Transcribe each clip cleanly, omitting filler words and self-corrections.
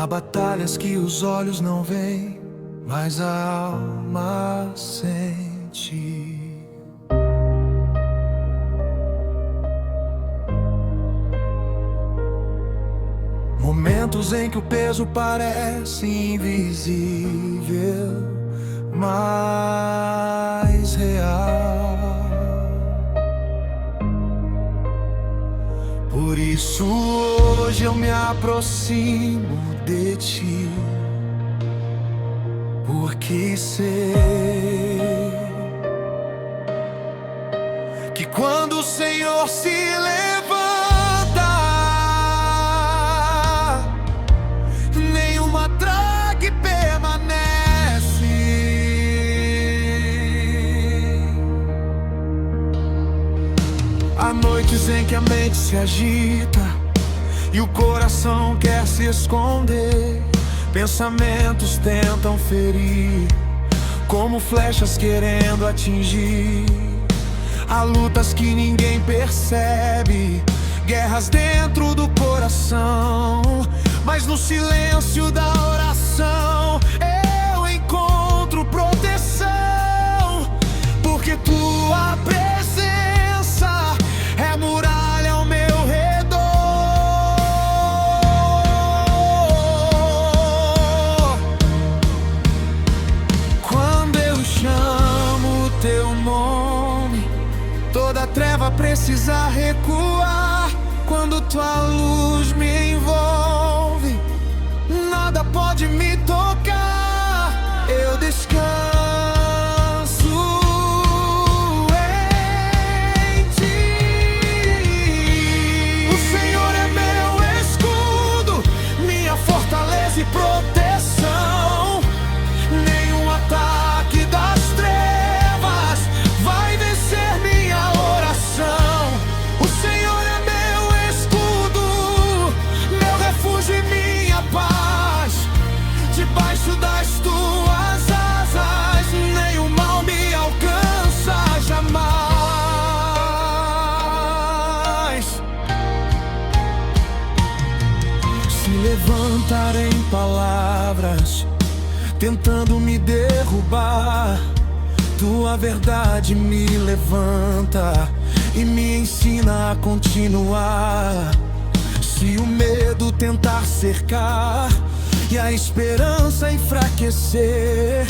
batalhas que os olhos não veem, mas a alma sente. Momentos em que o peso parece invisível, mas real. Por isso hoje eu me aproximo de ti, porque sei que quando o Senhor se levanta, nenhuma trague permanece. Há noites em que a mente se agita e o coração quer se esconder. Pensamentos tentam ferir, como flechas querendo atingir. Há lutas que ninguém percebe, guerras dentro do coração. Mas no silêncio da oração eu encontro proteção, porque tua presença é muralha ao meu redor. Quando eu chamo teu nome, toda treva precisa recuar. Quando tua luz me envolve, nada pode me tocar. Eu descanso em ti. O Senhor é meu escudo, minha fortaleza e proteção. Nenhum ataque das trevas vai vencer minha oração. O Senhor é meu escudo, meu refúgio e minha paz. Debaixo das tuas asas nenhum mal me alcança jamais. Se levantarem palavras tentando me derrubar, tua verdade me levanta e me ensina a continuar. Se o medo tentar cercar e a esperança enfraquecer,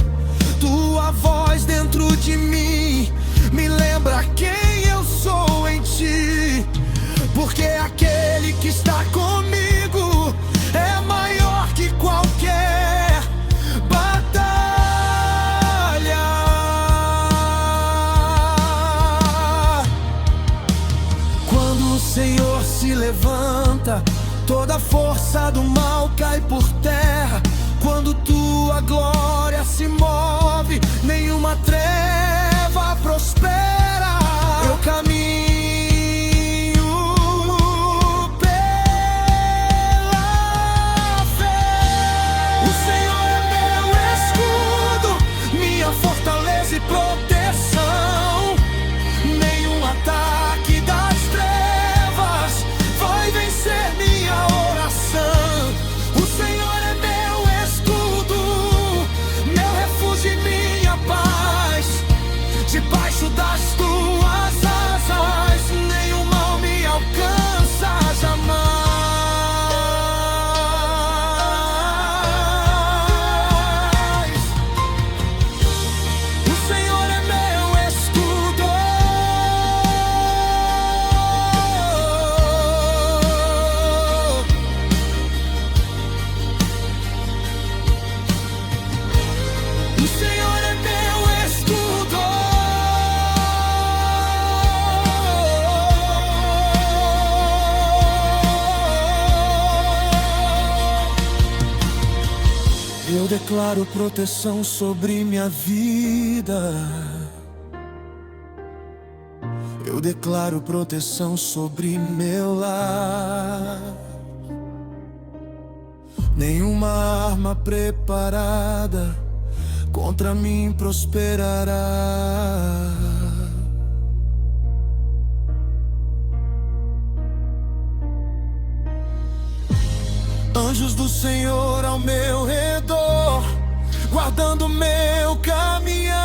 tua voz dentro de mim me lembra quem eu sou em ti. Porque aquele que está comigo é maior que qualquer batalha. Quando o Senhor se levanta, toda a força do mal cai por terra. Quando tua glória se move, nenhuma treva prospera. Eu caminho pela fé. O Senhor é meu escudo, minha fortaleza e proteção. Nenhum ataque das trevas vai vencer minha oração. O Senhor é meu escudo, meu refúgio e minha paz. Debaixo das tuas asas nenhum mal me alcança jamais. O Senhor é meu escudo. O Senhor é meu escudo. Eu declaro proteção sobre minha vida. Eu declaro proteção sobre meu lar. Nenhuma arma preparada contra mim prosperará. anjos do Senhor ao meu redor, guardando meu caminhar.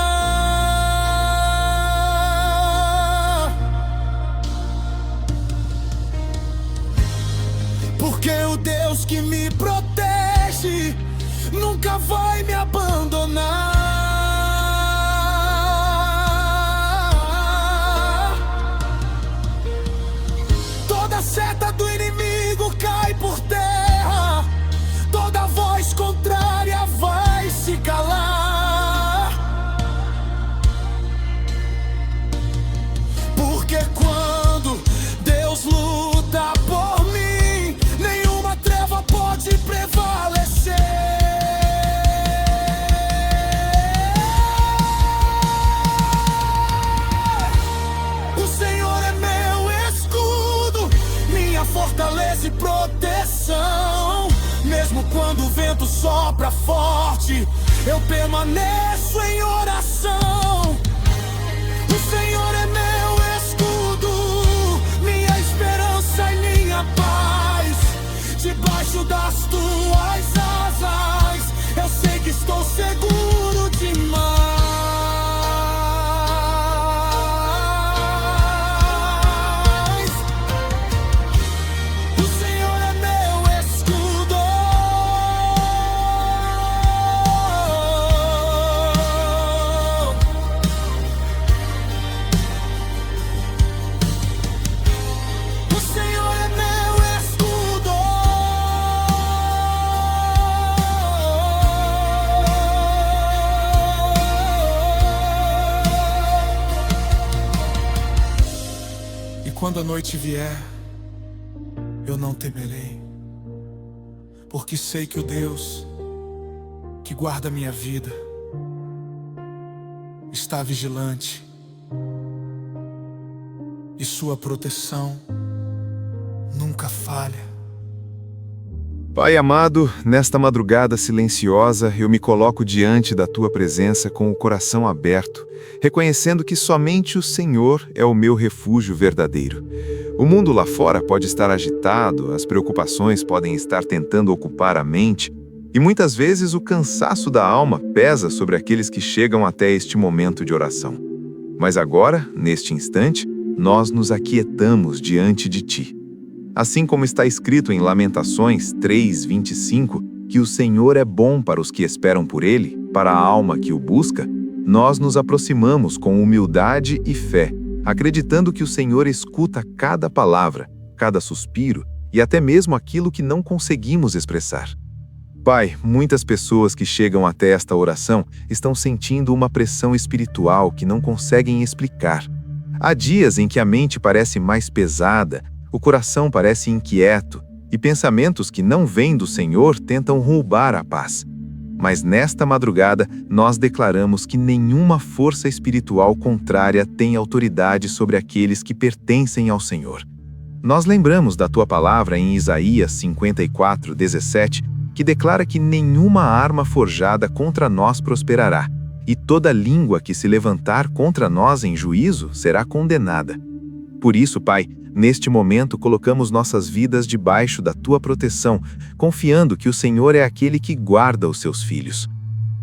Porque o Deus que me protege nunca vai me abandonar. Toda seta do inimigo cai por terra, toda voz contrária vai se calar. Porque quando Deus luta por mim, nenhuma treva pode prevalecer. O Senhor é meu escudo, minha fortaleza e proteção. Mesmo quando o vento sopra forte, eu permaneço em oração. O Senhor é meu escudo, minha esperança e minha paz. Debaixo das tuas asas, eu sei que estou seguro demais. O Senhor é meu escudo. O Senhor é meu escudo. E quando a noite vier, eu não temerei, porque sei que o Deus que guarda minha vida está vigilante, e sua proteção nunca falha. Pai amado, nesta madrugada silenciosa, eu me coloco diante da Tua presença com o coração aberto, reconhecendo que somente o Senhor é o meu refúgio verdadeiro. O mundo lá fora pode estar agitado, as preocupações podem estar tentando ocupar a mente, e muitas vezes o cansaço da alma pesa sobre aqueles que chegam até este momento de oração. Mas agora, neste instante, nós nos aquietamos diante de Ti. Assim como está escrito em Lamentações 3:25, que o Senhor é bom para os que esperam por Ele, para a alma que o busca, nós nos aproximamos com humildade e fé, acreditando que o Senhor escuta cada palavra, cada suspiro e até mesmo aquilo que não conseguimos expressar. Pai, muitas pessoas que chegam até esta oração estão sentindo uma pressão espiritual que não conseguem explicar. Há dias em que a mente parece mais pesada, o coração parece inquieto e pensamentos que não vêm do Senhor tentam roubar a paz. Mas nesta madrugada, nós declaramos que nenhuma força espiritual contrária tem autoridade sobre aqueles que pertencem ao Senhor. Nós lembramos da Tua palavra em Isaías 54:17, que declara que nenhuma arma forjada contra nós prosperará, e toda língua que se levantar contra nós em juízo será condenada. Por isso, Pai, neste momento colocamos nossas vidas debaixo da Tua proteção, confiando que o Senhor é aquele que guarda os seus filhos.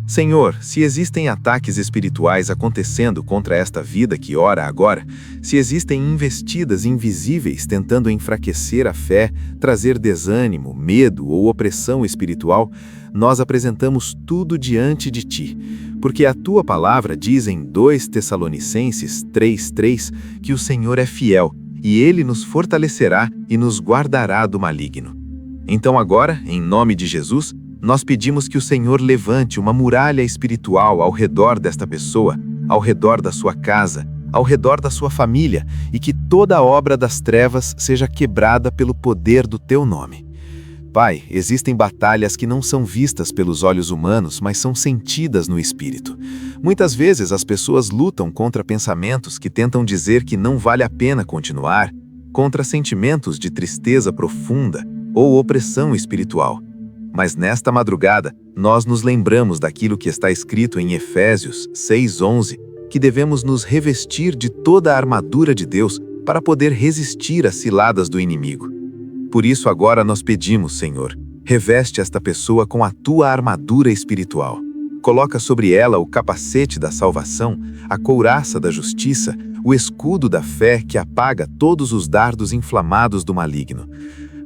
Senhor, se existem ataques espirituais acontecendo contra esta vida que ora agora, se existem investidas invisíveis tentando enfraquecer a fé, trazer desânimo, medo ou opressão espiritual, nós apresentamos tudo diante de Ti, porque a Tua palavra diz em 2 Tessalonicenses 3:3 que o Senhor é fiel, e Ele nos fortalecerá e nos guardará do maligno. Então agora, em nome de Jesus, nós pedimos que o Senhor levante uma muralha espiritual ao redor desta pessoa, ao redor da sua casa, ao redor da sua família, e que toda a obra das trevas seja quebrada pelo poder do Teu nome. Pai, existem batalhas que não são vistas pelos olhos humanos, mas são sentidas no espírito. Muitas vezes as pessoas lutam contra pensamentos que tentam dizer que não vale a pena continuar, contra sentimentos de tristeza profunda ou opressão espiritual. Mas nesta madrugada, nós nos lembramos daquilo que está escrito em Efésios 6:11, que devemos nos revestir de toda a armadura de Deus para poder resistir às ciladas do inimigo. Por isso agora nós pedimos, Senhor, Reveste esta pessoa com a tua armadura espiritual. Coloca sobre ela o capacete da salvação, a couraça da justiça, o escudo da fé que apaga todos os dardos inflamados do maligno.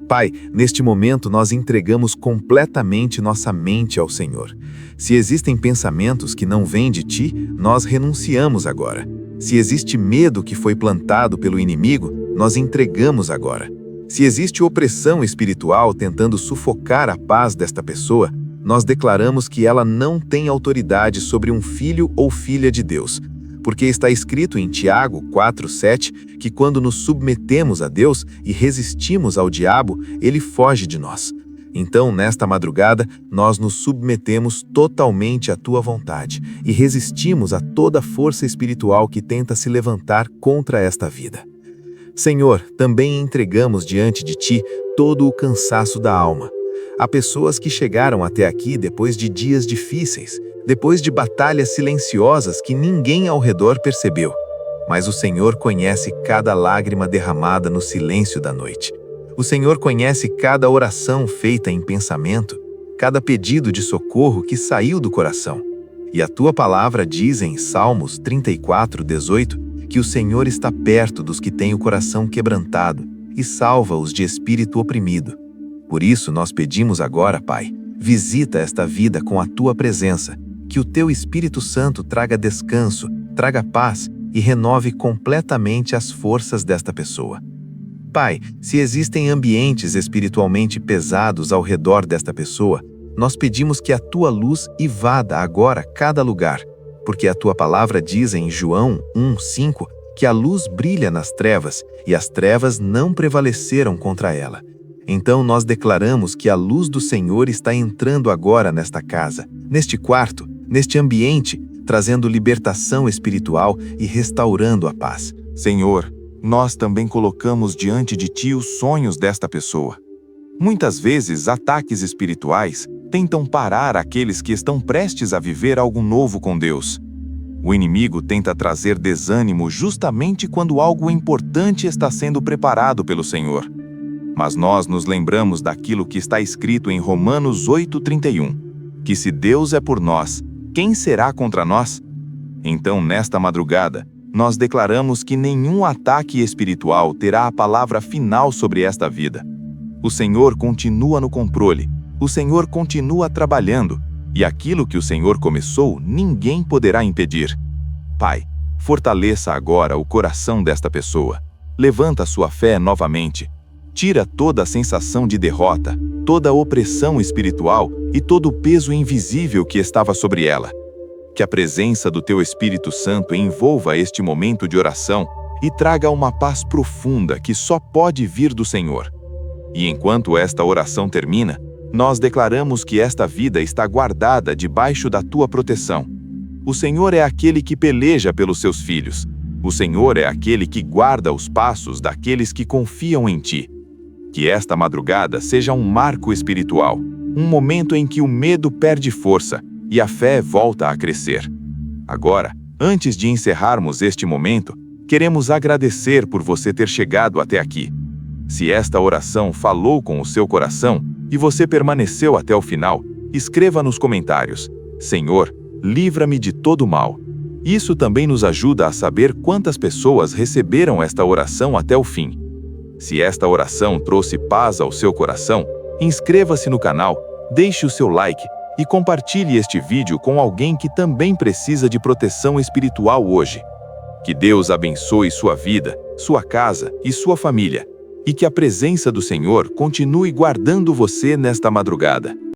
Pai, neste momento nós entregamos completamente nossa mente ao Senhor. Se existem pensamentos que não vêm de Ti, nós renunciamos agora. Se existe medo que foi plantado pelo inimigo, nós entregamos agora. Se existe opressão espiritual tentando sufocar a paz desta pessoa, nós declaramos que ela não tem autoridade sobre um filho ou filha de Deus, porque está escrito em Tiago 4:7 que quando nos submetemos a Deus e resistimos ao diabo, ele foge de nós. Então, nesta madrugada, nós nos submetemos totalmente à Tua vontade e resistimos a toda força espiritual que tenta se levantar contra esta vida. Senhor, também entregamos diante de Ti todo o cansaço da alma. Há pessoas que chegaram até aqui depois de dias difíceis, depois de batalhas silenciosas que ninguém ao redor percebeu. Mas o Senhor conhece cada lágrima derramada no silêncio da noite. O Senhor conhece cada oração feita em pensamento, cada pedido de socorro que saiu do coração. E a Tua palavra diz em Salmos 34:18 que o Senhor está perto dos que têm o coração quebrantado e salva-os de espírito oprimido. Por isso nós pedimos agora, Pai, visita esta vida com a Tua presença, que o Teu Espírito Santo traga descanso, traga paz e renove completamente as forças desta pessoa. Pai, se existem ambientes espiritualmente pesados ao redor desta pessoa, nós pedimos que a Tua luz invada agora cada lugar, porque a Tua palavra diz em João 1:5 que a luz brilha nas trevas e as trevas não prevaleceram contra ela. Então nós declaramos que a luz do Senhor está entrando agora nesta casa, neste quarto, neste ambiente, trazendo libertação espiritual e restaurando a paz. Senhor, nós também colocamos diante de Ti os sonhos desta pessoa. Muitas vezes, ataques espirituais tentam parar aqueles que estão prestes a viver algo novo com Deus. O inimigo tenta trazer desânimo justamente quando algo importante está sendo preparado pelo Senhor. Mas nós nos lembramos daquilo que está escrito em Romanos 8:31, que se Deus é por nós, quem será contra nós? Então, nesta madrugada, nós declaramos que nenhum ataque espiritual terá a palavra final sobre esta vida. O Senhor continua no controle, o Senhor continua trabalhando, e aquilo que o Senhor começou, ninguém poderá impedir. Pai, fortaleça agora o coração desta pessoa. Levanta sua fé novamente. Tira toda a sensação de derrota, toda a opressão espiritual e todo o peso invisível que estava sobre ela. Que a presença do Teu Espírito Santo envolva este momento de oração e traga uma paz profunda que só pode vir do Senhor. E enquanto esta oração termina, nós declaramos que esta vida está guardada debaixo da Tua proteção. O Senhor é aquele que peleja pelos seus filhos. O Senhor é aquele que guarda os passos daqueles que confiam em Ti. Que esta madrugada seja um marco espiritual, um momento em que o medo perde força e a fé volta a crescer. Agora, antes de encerrarmos este momento, queremos agradecer por você ter chegado até aqui. Se esta oração falou com o seu coração e você permaneceu até o final, escreva nos comentários: Senhor, livra-me de todo mal. Isso também nos ajuda a saber quantas pessoas receberam esta oração até o fim. Se esta oração trouxe paz ao seu coração, inscreva-se no canal, deixe o seu like e compartilhe este vídeo com alguém que também precisa de proteção espiritual hoje. Que Deus abençoe sua vida, sua casa e sua família, e que a presença do Senhor continue guardando você nesta madrugada.